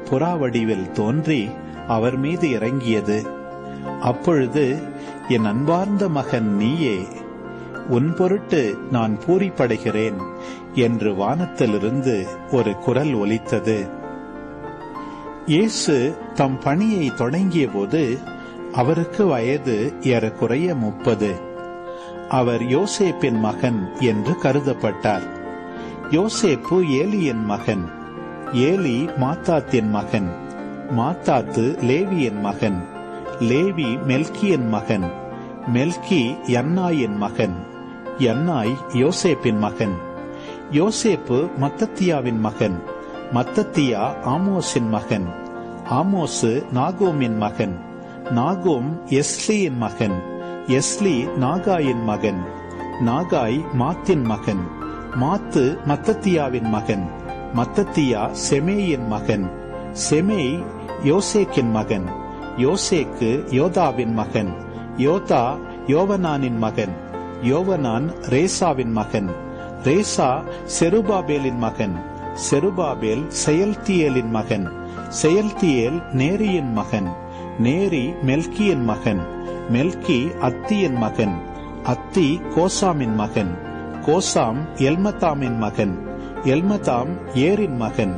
புறா வடிவில் தோன்றி அவர் மீது இறங்கியது. அப்பொழுது, என் அன்பார்ந்த மகன் நீயே, உன் பொருட்டு நான் பூரிப்படைகிறேன் என்று வானத்திலிருந்து ஒரு குரல் ஒலித்தது. இயேசு தம் பணியை தொடங்கிய போது அவருக்கு வயது ஏறக்குறைய 30. அவர் யோசேப்பின் மகன் என்று கருதப்பட்டார். யோசேப்பு ஏலியின் மகன், ஏலி மாத்தாத்தின் மகன், மாத்தாத்து லேவியின் மகன், லேவி மெல்கியின் மகன், மெல்கி யன்னாயின் மகன், யன்னாய் யோசேப்பின் மகன், யோசேப்பு மத்தத்தியாவின் மகன், மத்தத்தியா ஆமோஸின் மகன், ஆமோசு நாகோமின் மகன், நாகோம் எஸ்லியின் மகன், எஸ்லி நாகாயின் மகன், நாகாய் மாத்தின் மகன், மாத்து மத்தத்தியாவின் மகன், மத்தத்தியா செமேயின் மகன், செமேய் யோசேக்கின் மகன், யோசேக்கு யோதாவின் மகன், யோதா யோவனானின் மகன், யோவனான் ரேசாவின் மகன், ரேசா செருபாபேலின் மகன், செருபாபேல் செயல்தியேலின் மகன், செயல்தியேல் நேரியின் மகன், நேரி மெல்கியின் மகன், மெல்கி அத்தியின் மகன், அத்தி கோசாமின் மகன், கோசாம் எல்மதாமின் மகன், எல்மதாம் ஏரின் மகன்,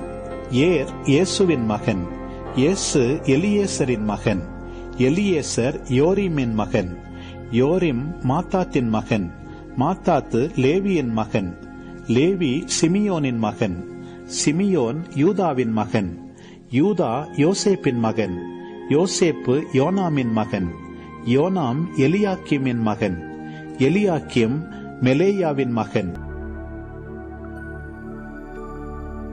ஏர் இயேசுவின் மகன், இயேசு எலியேசரின் மகன், எலியேசர் யோரிமின் மகன், யோரிம் மாத்தாத்தின் மகன், மாத்தாத்து லேவியின் மகன், லேவி சிமியோனின் மகன், சிமியோன் யூதாவின் மகன், யூதா யோசேப்பின் மகன், யோசேப்பு யோனாமின் மகன், யோனாம் எலியாக்கிமின் மகன், எலியாக்கிம் மெலேயாவின் மகன்,